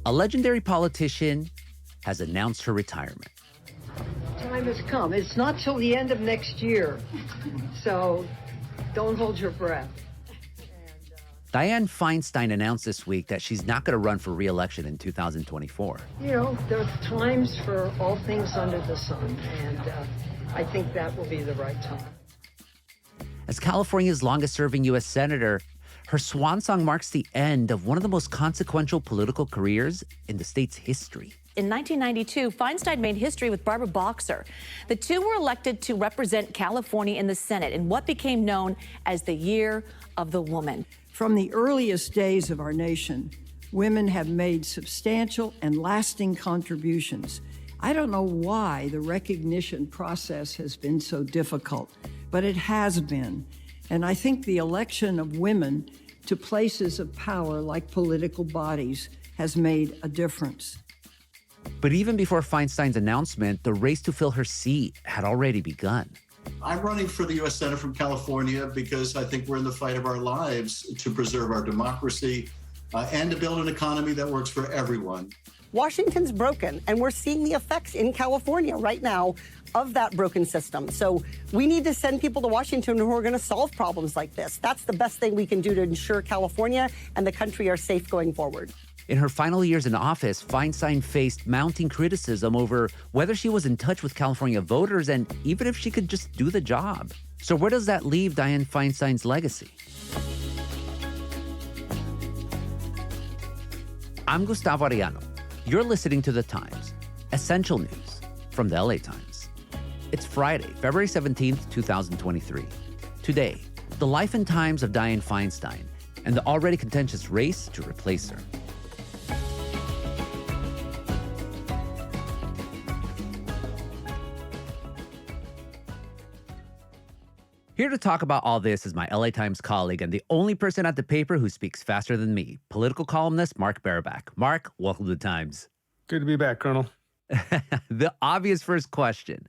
A legendary politician has announced her retirement. Time has come. It's not till the end of next year, so don't hold your breath. Dianne Feinstein announced this week that she's not going to run for re-election in 2024. You know, there are times for all things under the sun, and I think that will be the right time. As California's longest-serving U.S. senator, her swan song marks the end of one of the most consequential political careers in the state's history. In 1992, Feinstein made history with Barabak. The two were elected to represent California in the Senate in what became known as the Year of the Woman. From the earliest days of our nation, women have made substantial and lasting contributions. I don't know why the recognition process has been so difficult, but it has been. And I think the election of women to places of power like political bodies has made a difference. But even before Feinstein's announcement, the race to fill her seat had already begun. I'm running for the U.S. Senate from California because I think we're in the fight of our lives to preserve our democracy and to build an economy that works for everyone. Washington's broken, and we're seeing the effects in California right now of that broken system. So we need to send people to Washington who are going to solve problems like this. That's the best thing we can do to ensure California and the country are safe going forward. In her final years in office, Feinstein faced mounting criticism over whether she was in touch with California voters and even if she could just do the job. So where does that leave Dianne Feinstein's legacy? I'm Gustavo Arellano. You're listening to The Times, essential news from the LA Times. It's Friday, February 17th, 2023. Today, the life and times of Dianne Feinstein and the already contentious race to replace her. Here to talk about all this is my LA Times colleague and the only person at the paper who speaks faster than me, political columnist Mark Barabak. Mark, welcome to The Times. Good to be back, Colonel. The obvious first question,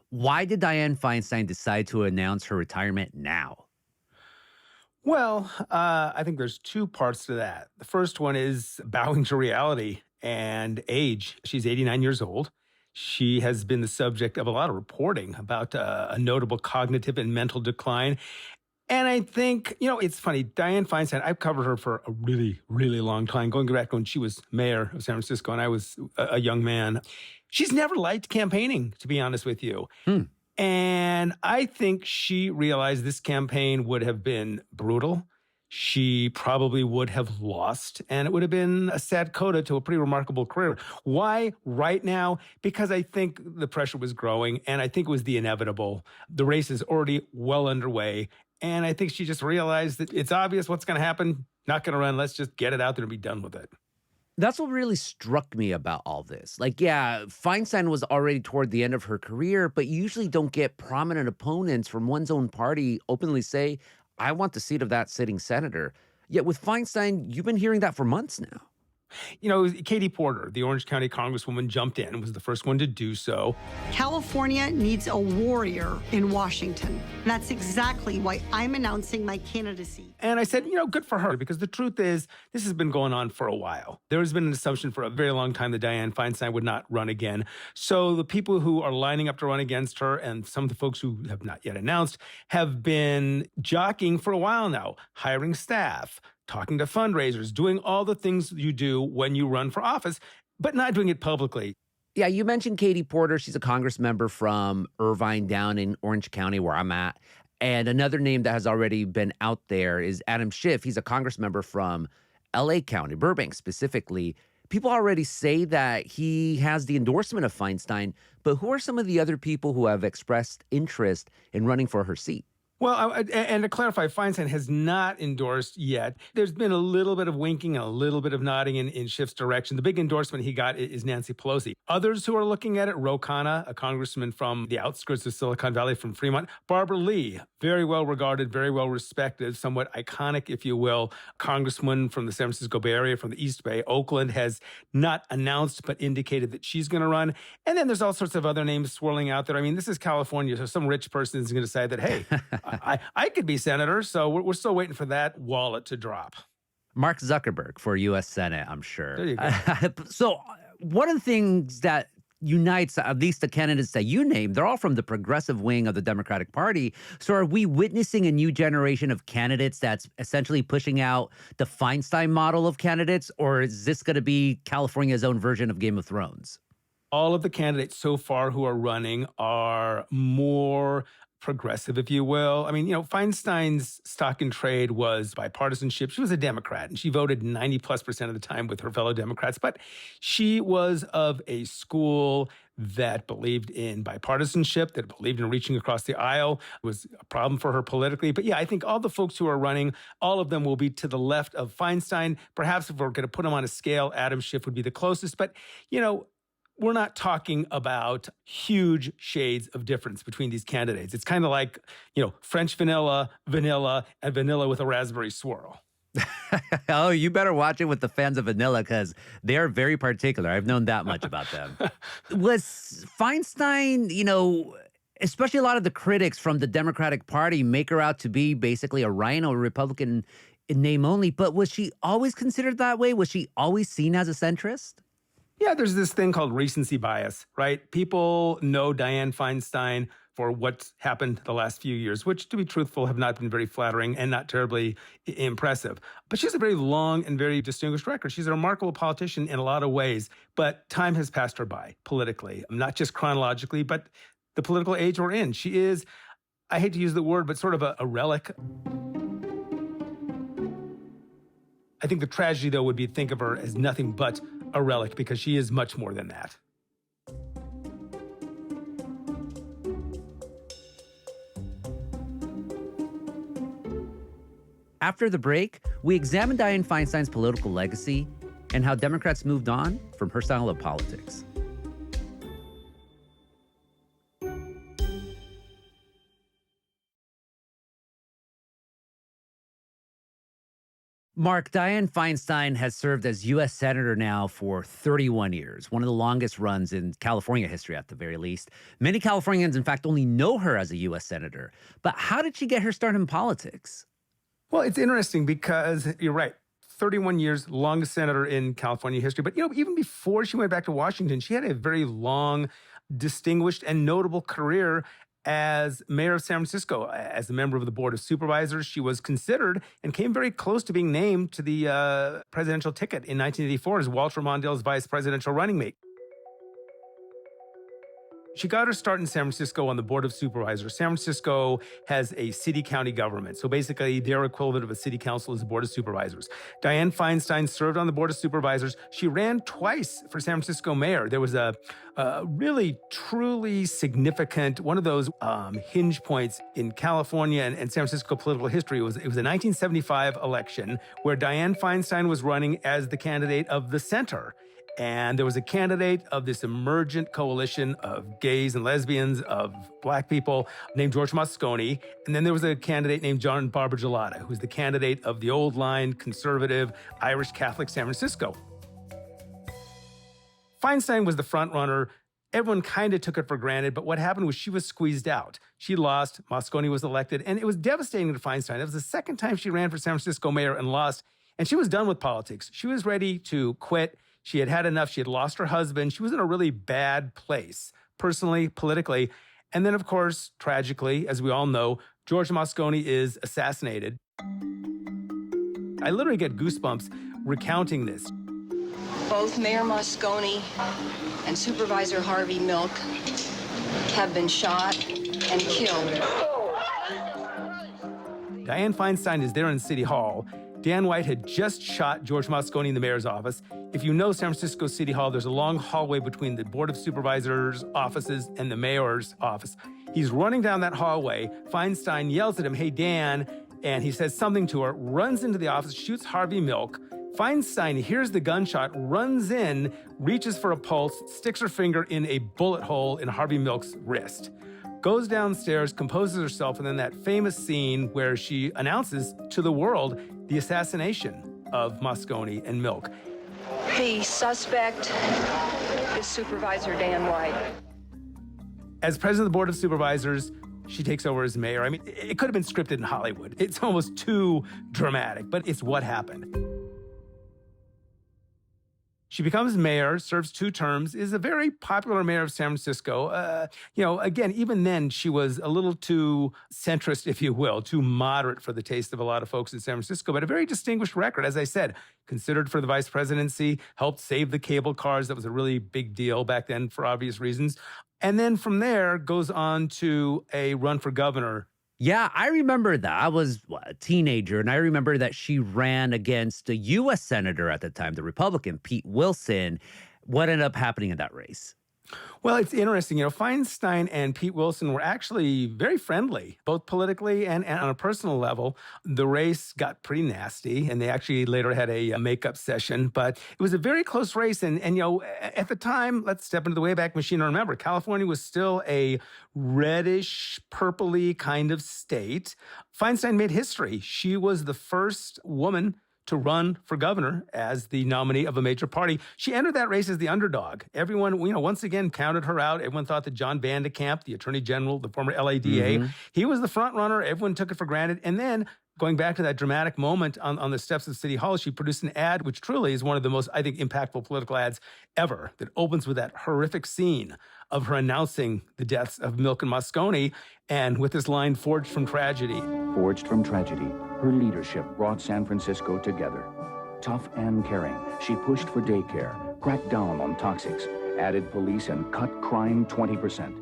why did Dianne Feinstein decide to announce her retirement now? Well, I think there's two parts to that. The first one is bowing to reality and age. She's 89 years old. She has been the subject of a lot of reporting about a notable cognitive and mental decline. And I think, it's funny, Dianne Feinstein, I've covered her for a really, really long time, going back when she was mayor of San Francisco and I was a young man. She's never liked campaigning, to be honest with you. And I think she realized this campaign would have been brutal. She probably would have lost, and it would have been a sad coda to a pretty remarkable career. Why right now? Because I think the pressure was growing, and I think it was the inevitable. The race is already well underway, and I think she just realized that it's obvious what's going to happen. Not going to run. Let's just get it out there and be done with it. That's what really struck me about all this. Feinstein was already toward the end of her career, but you usually don't get prominent opponents from one's own party openly say, I want the seat of that sitting senator. Yet with Feinstein, you've been hearing that for months now. Katie Porter, the Orange County Congresswoman, jumped in and was the first one to do so. California needs a warrior in Washington. That's exactly why I'm announcing my candidacy. And I said, good for her, because the truth is, this has been going on for a while. There has been an assumption for a very long time that Dianne Feinstein would not run again. So the people who are lining up to run against her and some of the folks who have not yet announced have been jockeying for a while now, hiring staff, talking to fundraisers, doing all the things you do when you run for office, but not doing it publicly. Yeah, you mentioned Katie Porter. She's a Congress member from Irvine down in Orange County, where I'm at. And another name that has already been out there is Adam Schiff. He's a Congress member from LA County, Burbank specifically. People already say that he has the endorsement of Feinstein, but who are some of the other people who have expressed interest in running for her seat? Well, and to clarify, Feinstein has not endorsed yet. There's been a little bit of winking and a little bit of nodding in Schiff's direction. The big endorsement he got is Nancy Pelosi. Others who are looking at it, Ro Khanna, a congressman from the outskirts of Silicon Valley from Fremont. Barbara Lee, very well regarded, very well respected, somewhat iconic, if you will, congresswoman from the San Francisco Bay Area, from the East Bay. Oakland has not announced but indicated that she's going to run. And then there's all sorts of other names swirling out there. I mean, this is California, so some rich person is going to decide that, hey, I could be senator, so we're still waiting for that wallet to drop. Mark Zuckerberg for U.S. Senate, I'm sure. There you go. So one of the things that unites at least the candidates that you named, they're all from the progressive wing of the Democratic Party. So are we witnessing a new generation of candidates that's essentially pushing out the Feinstein model of candidates, or is this going to be California's own version of Game of Thrones? All of the candidates so far who are running are more progressive, if you will. I mean, Feinstein's stock in trade was bipartisanship. She was a Democrat and she voted 90+% of the time with her fellow Democrats, but she was of a school that believed in bipartisanship, that believed in reaching across the aisle. It was a problem for her politically. But yeah, I think all the folks who are running, all of them will be to the left of Feinstein. Perhaps if we're going to put them on a scale, Adam Schiff would be the closest. But, we're not talking about huge shades of difference between these candidates. It's kind of like, French vanilla, and vanilla with a raspberry swirl. Oh, you better watch it with the fans of vanilla because they're very particular. I've known that much about them. Was Feinstein, especially a lot of the critics from the Democratic Party make her out to be basically a rhino, a Republican in name only, but was she always considered that way? Was she always seen as a centrist? Yeah, there's this thing called recency bias, right? People know Dianne Feinstein for what's happened the last few years, which, to be truthful, have not been very flattering and not terribly impressive. But she has a very long and very distinguished record. She's a remarkable politician in a lot of ways, but time has passed her by politically, not just chronologically, but the political age we're in. She is, I hate to use the word, but sort of a relic. I think the tragedy, though, would be to think of her as nothing but a relic, because she is much more than that. After the break, we examine Dianne Feinstein's political legacy and how Democrats moved on from her style of politics. Mark, Dianne Feinstein has served as U.S. Senator now for 31 years, one of the longest runs in California history at the very least. Many Californians, in fact, only know her as a U.S. Senator. But how did she get her start in politics? Well, it's interesting because you're right. 31 years, longest senator in California history. But, even before she went back to Washington, she had a very long, distinguished, and notable career as mayor of San Francisco. As a member of the Board of Supervisors, she was considered and came very close to being named to the presidential ticket in 1984 as Walter Mondale's vice presidential running mate. She got her start in San Francisco on the Board of Supervisors. San Francisco has a city-county government. So basically, their equivalent of a city council is the Board of Supervisors. Dianne Feinstein served on the Board of Supervisors. She ran twice for San Francisco mayor. There was a really, truly significant, one of those hinge points in California and San Francisco political history. It was a 1975 election where Dianne Feinstein was running as the candidate of the center. And there was a candidate of this emergent coalition of gays and lesbians, of Black people, named George Moscone. And then there was a candidate named John Barbagelata, who's the candidate of the old line, conservative, Irish Catholic San Francisco. Feinstein was the front runner. Everyone kind of took it for granted, but what happened was she was squeezed out. She lost, Moscone was elected, and it was devastating to Feinstein. It was the second time she ran for San Francisco mayor and lost, and she was done with politics. She was ready to quit. She had had enough. She had lost her husband. She was in a really bad place, personally, politically. And then, of course, tragically, as we all know, George Moscone is assassinated. I literally get goosebumps recounting this. Both Mayor Moscone and Supervisor Harvey Milk have been shot and killed. Dianne Feinstein is there in City Hall. Dan White had just shot George Moscone in the mayor's office. If you know San Francisco City Hall, there's a long hallway between the Board of Supervisors' offices and the mayor's office. He's running down that hallway. Feinstein yells at him, "Hey, Dan," and he says something to her, runs into the office, shoots Harvey Milk. Feinstein hears the gunshot, runs in, reaches for a pulse, sticks her finger in a bullet hole in Harvey Milk's wrist. Goes downstairs, composes herself, and then that famous scene where she announces to the world the assassination of Moscone and Milk. The suspect is Supervisor Dan White. As president of the Board of Supervisors, she takes over as mayor. I mean, it could have been scripted in Hollywood. It's almost too dramatic, but it's what happened. She becomes mayor, serves 2 terms, is a very popular mayor of San Francisco. Again, even then, she was a little too centrist, if you will, too moderate for the taste of a lot of folks in San Francisco, but a very distinguished record. As I said, considered for the vice presidency, helped save the cable cars. That was a really big deal back then for obvious reasons. And then from there goes on to a run for governor. Yeah, I remember that. I was a teenager, and I remember that she ran against a U.S. senator at the time, the Republican, Pete Wilson. What ended up happening in that race? Well, it's interesting. Feinstein and Pete Wilson were actually very friendly, both politically and on a personal level. The race got pretty nasty, and they actually later had a makeup session. But it was a very close race. And at the time, let's step into the Wayback Machine and remember, California was still a reddish, purpley kind of state. Feinstein made history. She was the first woman to run for governor as the nominee of a major party. She entered that race as the underdog. Everyone, once again counted her out. Everyone thought that John Vandekamp, the attorney general, the former LADA, he was the front runner. Everyone took it for granted. And then going back to that dramatic moment on the steps of City Hall, she produced an ad, which truly is one of the most, I think, impactful political ads ever, that opens with that horrific scene of her announcing the deaths of Milk and Moscone, and with this line, "Forged from tragedy." Forged from tragedy, her leadership brought San Francisco together. Tough and caring, she pushed for daycare, cracked down on toxics, added police, and cut crime 20%.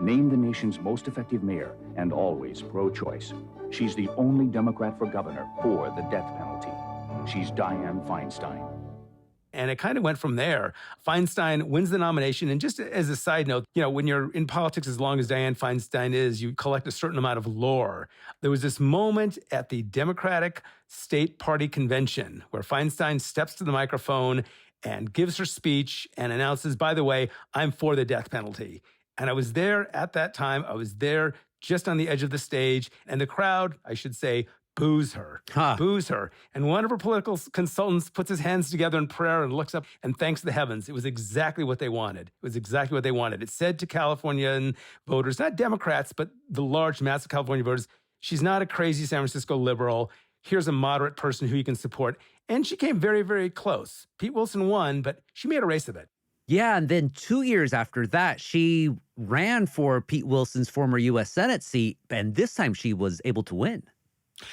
Named the nation's most effective mayor, and always pro-choice. She's the only Democrat for governor for the death penalty. She's Dianne Feinstein. And it kind of went from there. Feinstein wins the nomination. And just as a side note, when you're in politics as long as Dianne Feinstein is, you collect a certain amount of lore. There was this moment at the Democratic State Party Convention where Feinstein steps to the microphone and gives her speech and announces, by the way, I'm for the death penalty. And I was there at that time. I was there just on the edge of the stage. And the crowd, I should say, boos her. And one of her political consultants puts his hands together in prayer and looks up and thanks the heavens. It was exactly what they wanted. It said to Californian voters, not Democrats, but the large mass of California voters, she's not a crazy San Francisco liberal. Here's a moderate person who you can support. And she came very, very close. Pete Wilson won, but she made a race of it. Yeah, and then 2 years after that, she ran for Pete Wilson's former U.S. Senate seat, and this time she was able to win.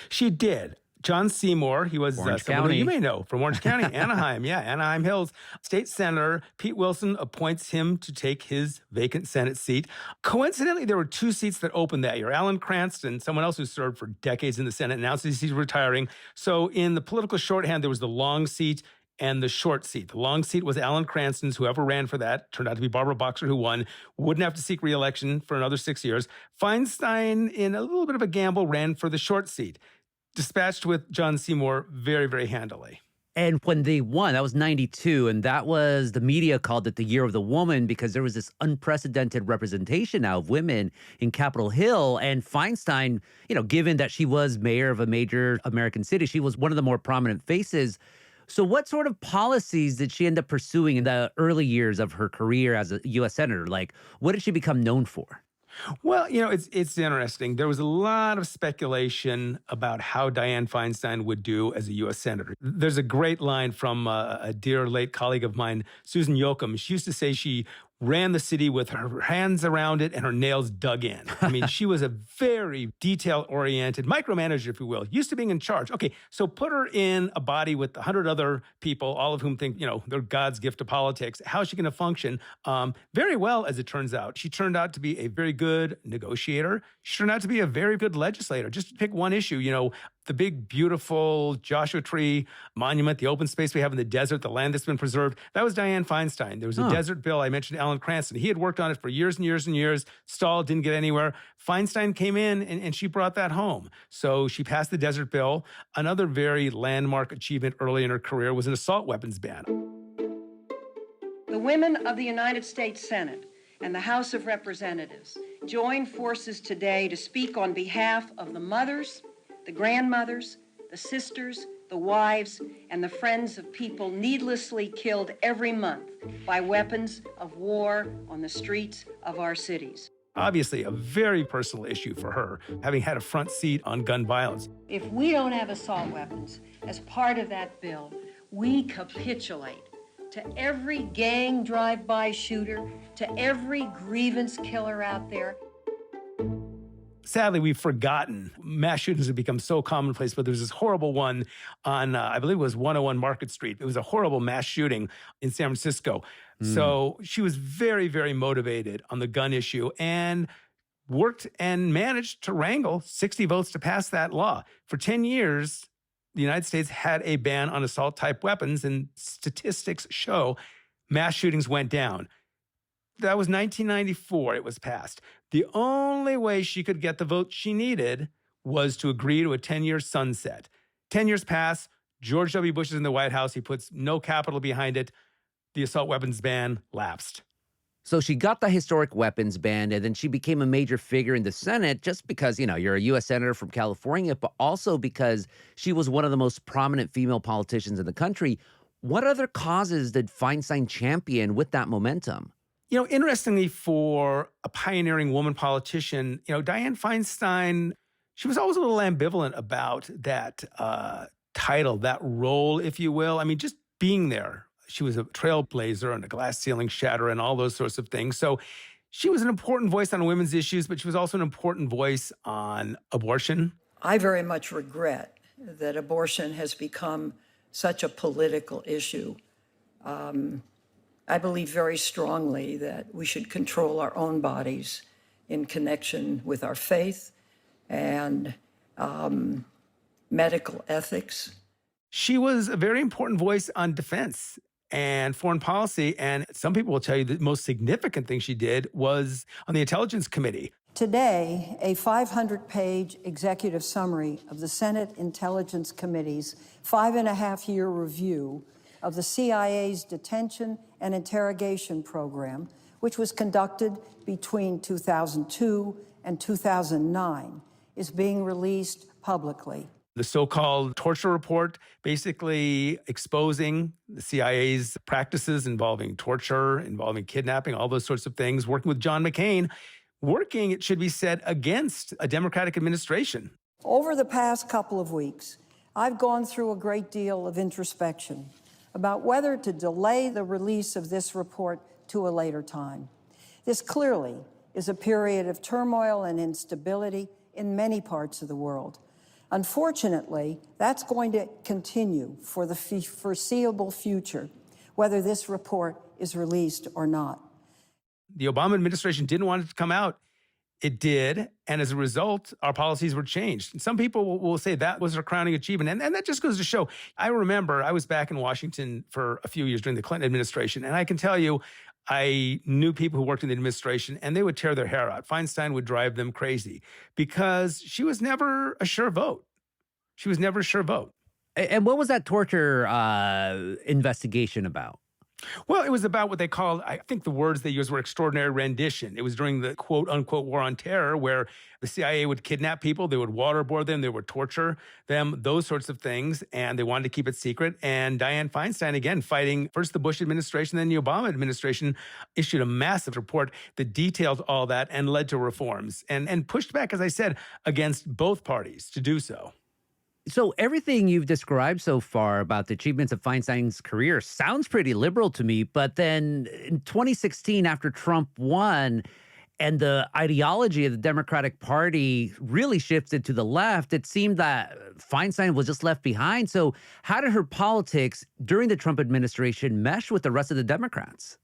She did. John Seymour, he was Orange someone County. you may know from Orange County, Anaheim. Yeah, Anaheim Hills. State Senator Pete Wilson appoints him to take his vacant Senate seat. Coincidentally, there were 2 seats that opened that year. Alan Cranston, someone else who served for decades in the Senate, announces he's retiring. So in the political shorthand, there was the long seat and the short seat. The long seat was Alan Cranston's. Whoever ran for that turned out to be Barabak, who won, wouldn't have to seek reelection for another 6 years. Feinstein, in a little bit of a gamble, ran for the short seat, dispatched with John Seymour very, very handily. And when they won, that was 92, and that was, the media called it the year of the woman because there was this unprecedented representation now of women in Capitol Hill. And Feinstein, given that she was mayor of a major American city, she was one of the more prominent faces. So what sort of policies did she end up pursuing in the early years of her career as a U.S. senator? Like, what did she become known for? Well, it's interesting. There was a lot of speculation about how Dianne Feinstein would do as a U.S. senator. There's a great line from a dear late colleague of mine, Susan Yoakum. She used to say she ran the city with her hands around it and her nails dug in. I mean, she was a very detail-oriented micromanager, if you will, used to being in charge. Okay, so put her in a body with 100 other people, all of whom think, they're God's gift to politics. How is she going to function? Very well, as it turns out. She turned out to be a very good negotiator. She turned out to be a very good legislator. Just to pick one issue, the big, beautiful Joshua Tree monument, the open space we have in the desert, the land that's been preserved, that was Dianne Feinstein. There was a desert bill. I mentioned Alan Cranston. He had worked on it for years and years and years, stalled, didn't get anywhere. Feinstein came in and she brought that home. So she passed the desert bill. Another very landmark achievement early in her career was an assault weapons ban. The women of the United States Senate and the House of Representatives join forces today to speak on behalf of the mothers, the grandmothers, the sisters, the wives, and the friends of people needlessly killed every month by weapons of war on the streets of our cities. Obviously, a very personal issue for her, having had a front seat on gun violence. If we don't have assault weapons as part of that bill, we capitulate. to every gang drive-by shooter, to every grievance killer out there. Sadly, we've forgotten. Mass shootings have become so commonplace, but there was this horrible one on, I believe it was 101 Market Street. It was a horrible mass shooting in San Francisco. So she was very, very motivated on the gun issue and worked and managed to wrangle 60 votes to pass that law. For 10 years, the United States had a ban on assault-type weapons, and statistics show mass shootings went down. That was 1994, it was passed. The only way she could get the vote she needed was to agree to a 10-year sunset. 10 years pass, George W. Bush is in the White House, he puts no capital behind it, the assault weapons ban lapsed. So she got the historic weapons ban, and then she became a major figure in the Senate just because, you're a U.S. Senator from California, but also because she was one of the most prominent female politicians in the country. What other causes did Feinstein champion with that momentum? Interestingly, for a pioneering woman politician, Dianne Feinstein, she was always a little ambivalent about that title, that role, if you will. I mean, just being there. She was a trailblazer and a glass ceiling shatterer and all those sorts of things. So she was an important voice on women's issues, but she was also an important voice on abortion. I very much regret that abortion has become such a political issue. I believe very strongly that we should control our own bodies in connection with our faith and medical ethics. She was a very important voice on defense and foreign policy. And some people will tell you the most significant thing she did was on the Intelligence Committee. Today, a 500-page executive summary of the Senate Intelligence Committee's 5.5-year review of the CIA's detention and interrogation program, which was conducted between 2002 and 2009, is being released publicly. The so-called torture report, basically exposing the CIA's practices involving torture, involving kidnapping, all those sorts of things, working with John McCain, working, it should be said, against a Democratic administration. Over the past couple of weeks, I've gone through a great deal of introspection about whether to delay the release of this report to a later time. This clearly is a period of turmoil and instability in many parts of the world. Unfortunately, that's going to continue for the foreseeable future, whether this report is released or not. The Obama administration didn't want it to come out. It did, and as a result, our policies were changed. And some people will say that was our crowning achievement, and that just goes to show. I remember I was back in Washington for a few years during the Clinton administration, and I can tell you, I knew people who worked in the administration, and they would tear their hair out. Feinstein would drive them crazy because she was never a sure vote. She was never a sure vote. And what was that torture investigation about? Well, it was about what they called, I think the words they used were extraordinary rendition. It was during the quote-unquote war on terror where the CIA would kidnap people, they would waterboard them, they would torture them, those sorts of things, and they wanted to keep it secret. And Dianne Feinstein, again, fighting first the Bush administration, then the Obama administration, issued a massive report that detailed all that and led to reforms and pushed back, as I said, against both parties to do so. So everything you've described so far about the achievements of Feinstein's career sounds pretty liberal to me. But then in 2016, after Trump won and the ideology of the Democratic Party really shifted to the left, it seemed that Feinstein was just left behind. So how did her politics during the Trump administration mesh with the rest of the Democrats?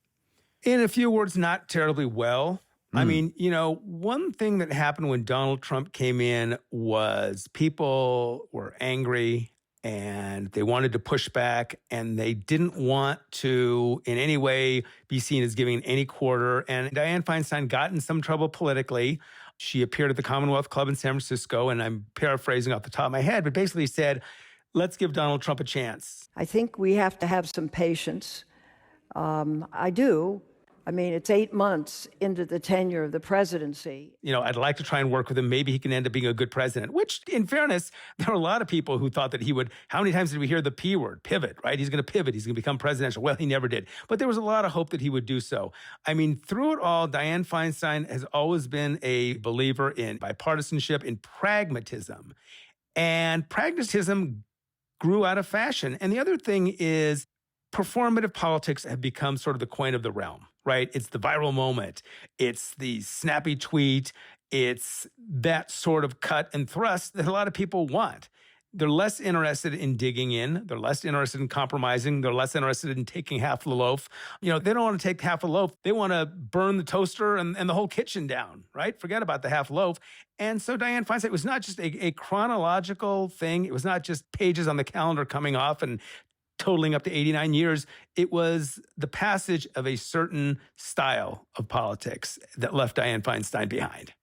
In a few words, not terribly well. I mean, one thing that happened when Donald Trump came in was people were angry and they wanted to push back and they didn't want to in any way be seen as giving any quarter. And Dianne Feinstein got in some trouble politically. She appeared at the Commonwealth Club in San Francisco, and I'm paraphrasing off the top of my head, but basically said, let's give Donald Trump a chance. I think we have to have some patience. I do. I mean, it's 8 months into the tenure of the presidency. I'd like to try and work with him. Maybe he can end up being a good president, which, in fairness, there are a lot of people who thought that he would. How many times did we hear the P word, pivot, right? He's going to pivot. He's going to become presidential. Well, he never did. But there was a lot of hope that he would do so. I mean, through it all, Dianne Feinstein has always been a believer in bipartisanship, in pragmatism. And pragmatism grew out of fashion. And the other thing is, performative politics have become sort of the coin of the realm, right? It's the viral moment. It's the snappy tweet. It's that sort of cut and thrust that a lot of people want. They're less interested in digging in. They're less interested in compromising. They're less interested in taking half the loaf. They don't want to take half the loaf. They want to burn the toaster and the whole kitchen down, right? Forget about the half loaf. And so Dianne Feinstein, it was not just a chronological thing. It was not just pages on the calendar coming off and totaling up to 89 years. It was the passage of a certain style of politics that left Dianne Feinstein behind.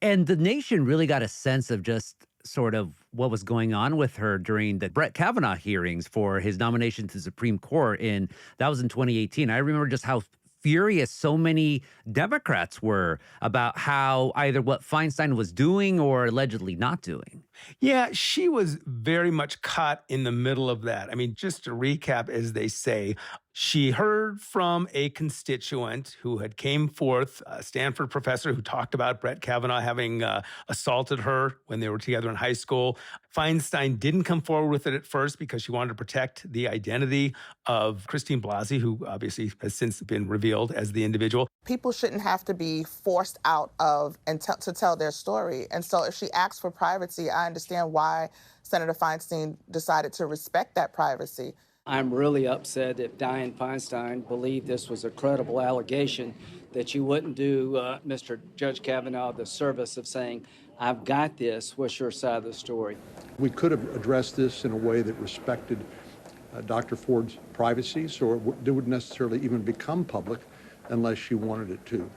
And the nation really got a sense of just sort of what was going on with her during the Brett Kavanaugh hearings for his nomination to the Supreme Court. That was in 2018. I remember just how furious so many Democrats were about how either what Feinstein was doing or allegedly not doing. Yeah, she was very much caught in the middle of that. I mean, just to recap, as they say, she heard from a constituent who had came forth, a Stanford professor who talked about Brett Kavanaugh having assaulted her when they were together in high school. Feinstein didn't come forward with it at first because she wanted to protect the identity of Christine Blasey, who obviously has since been revealed as the individual. People shouldn't have to be forced out of and to tell their story. And so if she asked for privacy, I understand why Senator Feinstein decided to respect that privacy. I'm really upset if Dianne Feinstein believed this was a credible allegation, that you wouldn't do Mr. Judge Kavanaugh the service of saying, I've got this, what's your side of the story? We could have addressed this in a way that respected Dr. Ford's privacy, so it wouldn't necessarily even become public unless she wanted it to.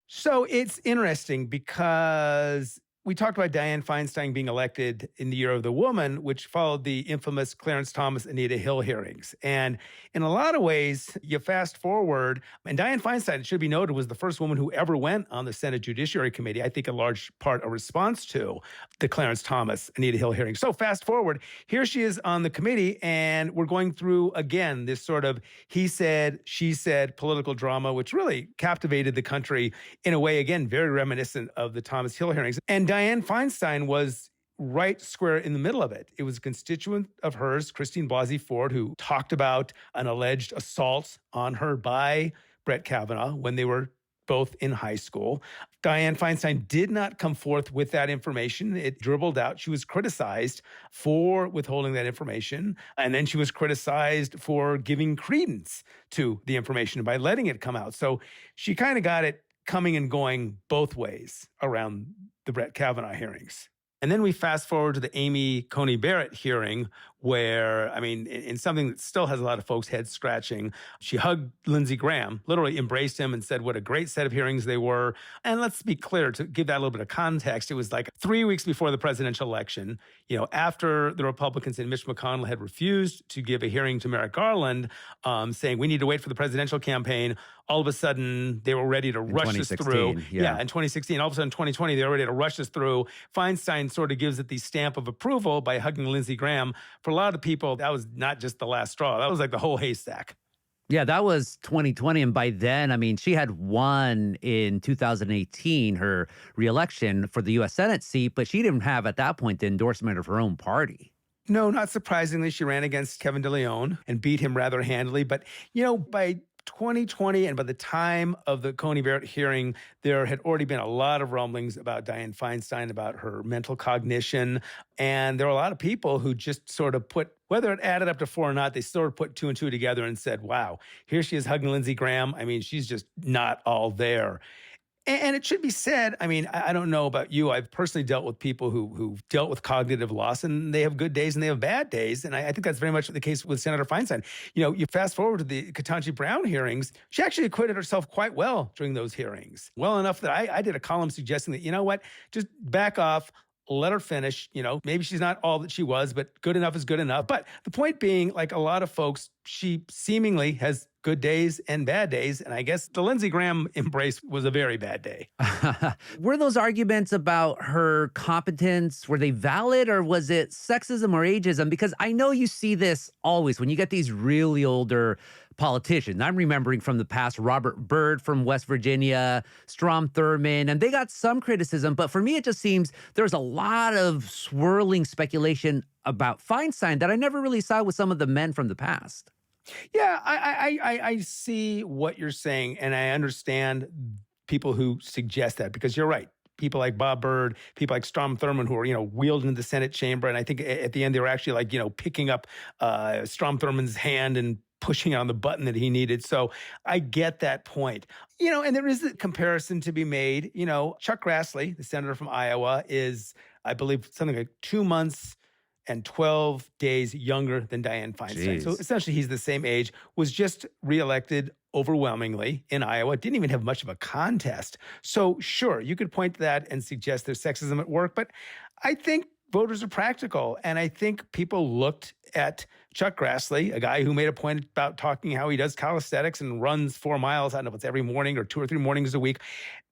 So it's interesting because we talked about Dianne Feinstein being elected in the Year of the Woman, which followed the infamous Clarence Thomas, Anita Hill hearings. And in a lot of ways, you fast forward, and Dianne Feinstein, it should be noted, was the first woman who ever went on the Senate Judiciary Committee, I think in large part a response to the Clarence Thomas, Anita Hill hearings. So fast forward, here she is on the committee, and we're going through, again, this sort of he said, she said political drama, which really captivated the country in a way, again, very reminiscent of the Thomas Hill hearings. And Dianne Feinstein was right square in the middle of it. It was a constituent of hers, Christine Blasey Ford, who talked about an alleged assault on her by Brett Kavanaugh when they were both in high school. Dianne Feinstein did not come forth with that information. It dribbled out. She was criticized for withholding that information. And then she was criticized for giving credence to the information by letting it come out. So she kind of got it coming and going both ways around the Brett Kavanaugh hearings. And then we fast forward to the Amy Coney Barrett hearing where, I mean, in something that still has a lot of folks' heads scratching, she hugged Lindsey Graham, literally embraced him and said what a great set of hearings they were. And let's be clear, to give that a little bit of context, it was like 3 weeks before the presidential election, after the Republicans and Mitch McConnell had refused to give a hearing to Merrick Garland, saying we need to wait for the presidential campaign. All of a sudden, they were ready to rush this through. Yeah, in 2016. All of a sudden, 2020, they were ready to rush this through. Feinstein sort of gives it the stamp of approval by hugging Lindsey Graham. For a lot of people, that was not just the last straw. That was like the whole haystack. Yeah, that was 2020. And by then, I mean, she had won in 2018 her reelection for the U.S. Senate seat, but she didn't have at that point the endorsement of her own party. No, not surprisingly, she ran against Kevin DeLeon and beat him rather handily. But, by 2020, and by the time of the Coney Barrett hearing, there had already been a lot of rumblings about Dianne Feinstein, about her mental cognition. And there were a lot of people who just sort of put, whether it added up to 4 or not, they sort of put 2 and 2 together and said, wow, here she is hugging Lindsey Graham. I mean, she's just not all there. And it should be said, I mean, I don't know about you. I've personally dealt with people who've dealt with cognitive loss, and they have good days and they have bad days. And I think that's very much the case with Senator Feinstein. You fast forward to the Ketanji Brown hearings, she actually acquitted herself quite well during those hearings. Well enough that I did a column suggesting that, just back off, let her finish. Maybe she's not all that she was, but good enough is good enough. But the point being, like a lot of folks, she seemingly has good days and bad days. And I guess the Lindsey Graham embrace was a very bad day. Were those arguments about her competence, were they valid, or was it sexism or ageism? Because I know you see this always when you get these really older politicians. I'm remembering from the past Robert Byrd from West Virginia, Strom Thurmond, and they got some criticism. But for me, it just seems there's a lot of swirling speculation about Feinstein that I never really saw with some of the men from the past. Yeah, I see what you're saying, and I understand people who suggest that because you're right. People like Bob Byrd, people like Strom Thurmond, who are wheeled into the Senate chamber, and I think at the end they were actually like picking up Strom Thurmond's hand and pushing on the button that he needed. So I get that point. And there is a comparison to be made. Chuck Grassley, the senator from Iowa, is, I believe, something like 2 months and 12 days younger than Dianne Feinstein. So Jeez. essentially, he's the same age, was just reelected overwhelmingly in Iowa, didn't even have much of a contest. So sure, you could point to that and suggest there's sexism at work, but I think voters are practical. And I think people looked at Chuck Grassley, a guy who made a point about talking how he does calisthenics and runs 4 miles, I don't know if it's every morning or 2 or 3 mornings a week.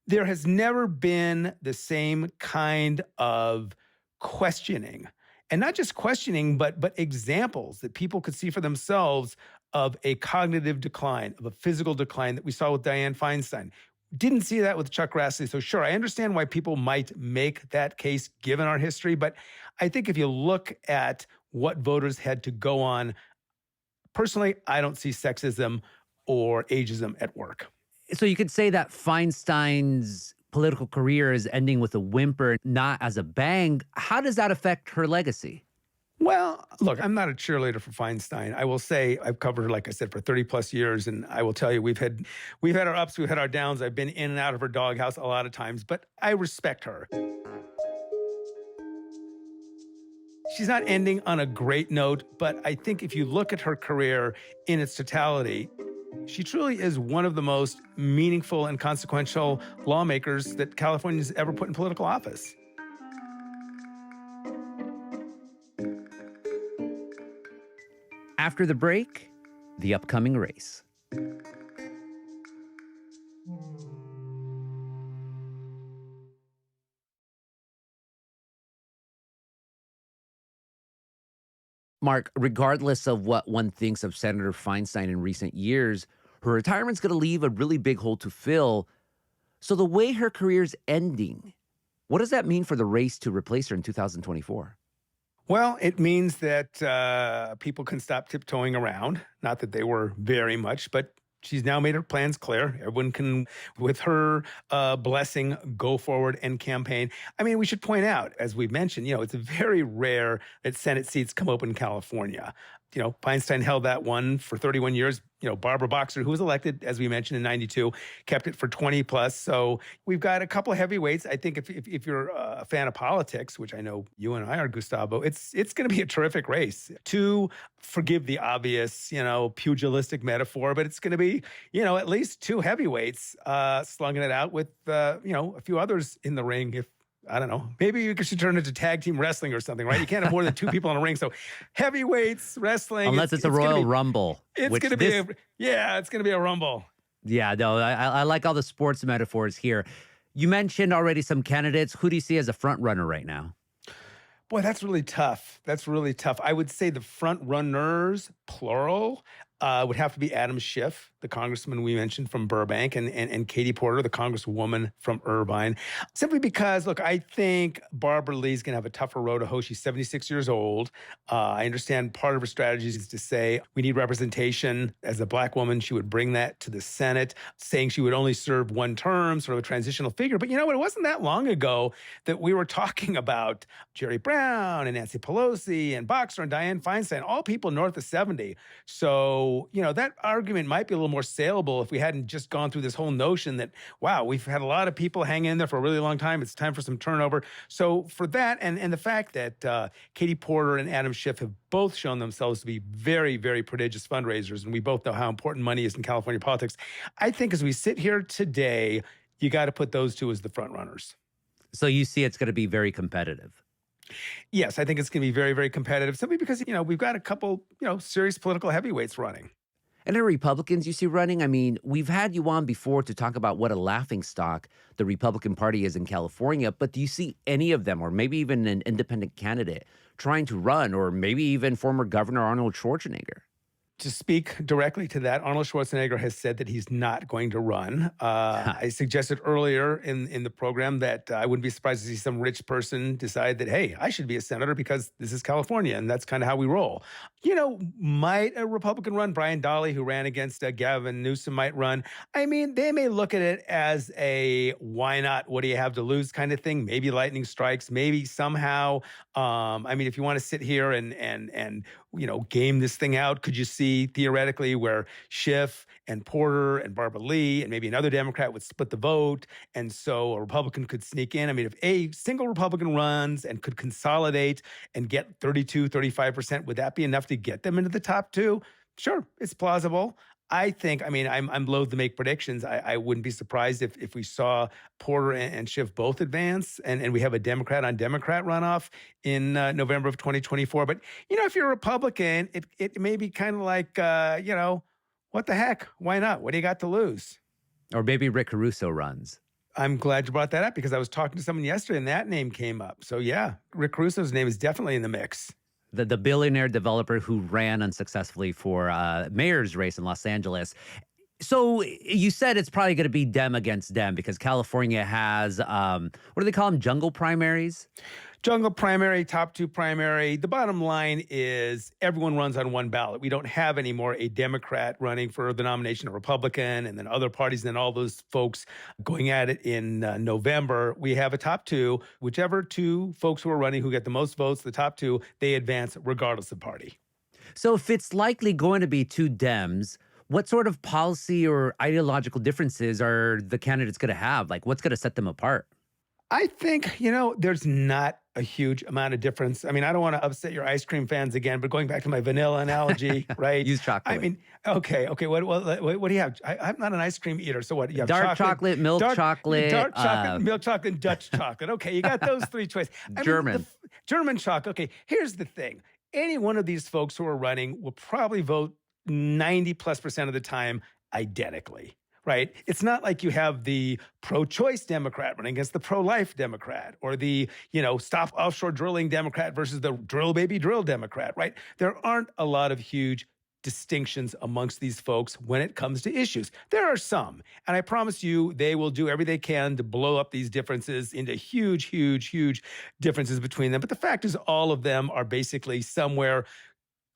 There has never been the same kind of questioning. And not just questioning, but examples that people could see for themselves of a cognitive decline, of a physical decline that we saw with Dianne Feinstein. Didn't see that with Chuck Grassley. So sure, I understand why people might make that case given our history. But I think if you look at what voters had to go on, personally, I don't see sexism or ageism at work. So you could say that Feinstein's political career is ending with a whimper, not as a bang. How does that affect her legacy? Well, look, I'm not a cheerleader for Feinstein. I will say I've covered her, like I said, for 30 plus years. And I will tell you, we've had our ups, we've had our downs. I've been in and out of her doghouse a lot of times, but I respect her. She's not ending on a great note, but I think if you look at her career in its totality, she truly is one of the most meaningful and consequential lawmakers that California's ever put in political office. After the break, the upcoming race. Mark, regardless of what one thinks of Senator Feinstein in recent years, her retirement's going to leave a really big hole to fill. So the way her career's ending, what does that mean for the race to replace her in 2024? Well, it means that people can stop tiptoeing around. Not that they were very much, but she's now made her plans clear. Everyone can, with her blessing, go forward and campaign. I mean, we should point out, as we've mentioned, it's very rare that Senate seats come open in California. Feinstein held that one for 31 years. Barbara Boxer, who was elected, as we mentioned, in 92, kept it for 20 plus. So we've got a couple of heavyweights. I think if you're a fan of politics, which I know you and I are, Gustavo, it's going to be a terrific race. To forgive the obvious, pugilistic metaphor, but it's going to be, at least 2 heavyweights slugging it out with, a few others in the ring if, I don't know. Maybe you should turn it to tag team wrestling or something, right? You can't have more than 2 people in a ring. So heavyweights, wrestling. Unless it's a Royal Rumble. It's going to be it's going to be a Rumble. Yeah, no, I like all the sports metaphors here. You mentioned already some candidates. Who do you see as a front runner right now? Boy, that's really tough. I would say the front runners, plural, would have to be Adam Schiff, the congressman we mentioned from Burbank, and Katie Porter, the congresswoman from Irvine. Simply because, look, I think Barbara Lee's going to have a tougher road to hoe. She's 76 years old. I understand part of her strategy is to say we need representation. As a Black woman, she would bring that to the Senate, saying she would only serve 1 term, sort of a transitional figure. But you know what? It wasn't that long ago that we were talking about Jerry Brown and Nancy Pelosi and Boxer and Dianne Feinstein, all people north of 70. So, that argument might be a little more saleable if we hadn't just gone through this whole notion that, wow, we've had a lot of people hang in there for a really long time. It's time for some turnover. So for that and the fact that Katie Porter and Adam Schiff have both shown themselves to be very, very prodigious fundraisers, and we both know how important money is in California politics, I think as we sit here today, you got to put those 2 as the front runners. So you see it's going to be very competitive. Yes, I think it's going to be very, very competitive simply because, we've got a couple, serious political heavyweights running. And the Republicans you see running, I mean, we've had you on before to talk about what a laughingstock the Republican Party is in California, but do you see any of them, or maybe even an independent candidate, trying to run, or maybe even former Governor Arnold Schwarzenegger? To speak directly to that, Arnold Schwarzenegger has said that he's not going to run. I suggested earlier in the program that I wouldn't be surprised to see some rich person decide that, hey, I should be a senator because this is California, and that's kind of how we roll. Might a Republican run? Brian Dahle, who ran against Gavin Newsom, might run. I mean, they may look at it as a why not, what do you have to lose kind of thing. Maybe lightning strikes, maybe somehow. If you want to sit here and game this thing out, could you see theoretically where Schiff and Porter and Barbara Lee and maybe another Democrat would split the vote, and so a Republican could sneak in? I mean, if a single Republican runs and could consolidate and get 32, 35%, would that be enough to get them into the top two? Sure, it's plausible. I think, I'm loath to make predictions. I wouldn't be surprised if we saw Porter and Schiff both advance and we have a Democrat on Democrat runoff in November of 2024. But, if you're a Republican, it may be kind of like, what the heck? Why not? What do you got to lose? Or maybe Rick Caruso runs. I'm glad you brought that up because I was talking to someone yesterday and that name came up. So yeah, Rick Caruso's name is definitely in the mix. The billionaire developer who ran unsuccessfully for mayor's race in Los Angeles. So you said it's probably going to be Dem against Dem because California has, what do they call them, jungle primaries? Jungle primary, top two primary. The bottom line is everyone runs on one ballot. We don't have anymore a Democrat running for the nomination of Republican and then other parties and then all those folks going at it in November. We have a top two. Whichever two folks who are running who get the most votes, the top two, they advance regardless of party. So if it's likely going to be two Dems, what sort of policy or ideological differences are the candidates going to have? Like, what's going to set them apart? I think, there's not a huge amount of difference. I don't want to upset your ice cream fans again, but going back to my vanilla analogy, right? Use chocolate. Okay. What do you have? I'm not an ice cream eater, so what? You have dark chocolate, milk chocolate. Dark chocolate, milk chocolate, and Dutch chocolate. Okay, you got those three choices. German. German chocolate. Okay, here's the thing. Any one of these folks who are running will probably vote 90+% of the time identically. Right? It's not like you have the pro-choice Democrat running against the pro-life Democrat or the, stop offshore drilling Democrat versus the drill baby drill Democrat, right? There aren't a lot of huge distinctions amongst these folks when it comes to issues. There are some, and I promise you they will do everything they can to blow up these differences into huge, huge, huge differences between them. But the fact is all of them are basically somewhere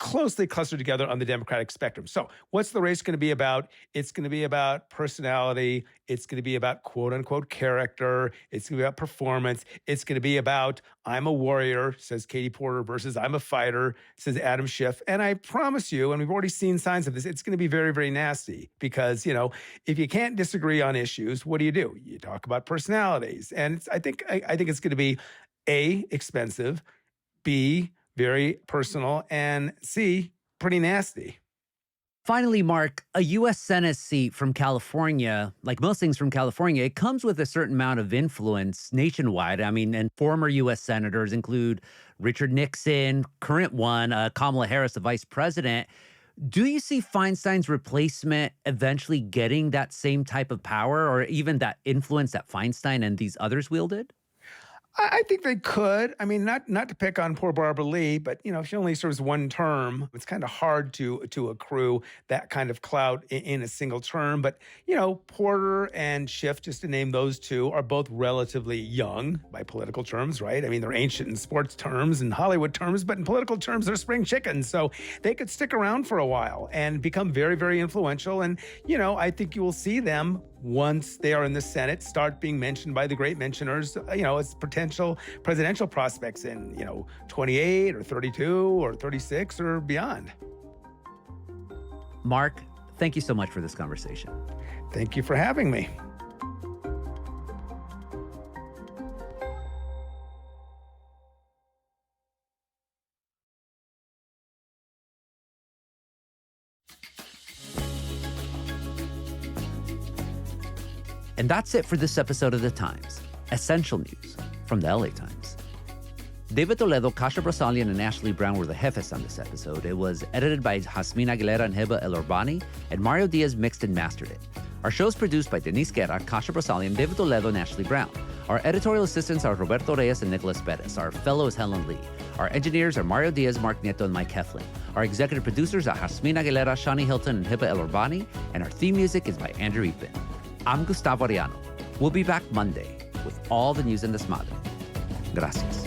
closely clustered together on the Democratic spectrum. So what's the race going to be about? It's going to be about personality. It's going to be about quote unquote character. It's going to be about performance. It's going to be about I'm a warrior, says Katie Porter, versus I'm a fighter, says Adam Schiff. And I promise you, and we've already seen signs of this, it's going to be very, very nasty because, if you can't disagree on issues, what do? You talk about personalities. And I think it's going to be A, expensive, B, very personal, and C, pretty nasty. Finally, Mark, a U.S. Senate seat from California, like most things from California, it comes with a certain amount of influence nationwide. And former U.S. senators include Richard Nixon, current one, Kamala Harris, the vice president. Do you see Feinstein's replacement eventually getting that same type of power or even that influence that Feinstein and these others wielded? I think they could. Not to pick on poor Barbara Lee, but if she only serves one term, it's kind of hard to accrue that kind of clout in a single term. But Porter and Schiff, just to name those two, are both relatively young by political terms, right? They're ancient in sports terms and Hollywood terms, but in political terms, they're spring chickens. So they could stick around for a while and become very, very influential. And I think you will see them once they are in the Senate, start being mentioned by the great mentioners, as potential presidential prospects in, 28 or 32 or 36 or beyond. Mark, thank you so much for this conversation. Thank you for having me. And that's it for this episode of The Times. Essential news from the LA Times. David Toledo, Kasha Brasalian, and Ashley Brown were the jefes on this episode. It was edited by Jasmine Aguilera and Heba El Orbani, and Mario Diaz mixed and mastered it. Our show is produced by Denise Guerra, Kasha Brasalian, David Toledo, and Ashley Brown. Our editorial assistants are Roberto Reyes and Nicholas Perez. Our fellow is Helen Lee. Our engineers are Mario Diaz, Mark Nieto, and Mike Heflin. Our executive producers are Jasmine Aguilera, Shani Hilton, and Heba El Orbani, and our theme music is by Andrew Ipin. I'm Gustavo Arellano. We'll be back Monday with all the news in this madre. Gracias.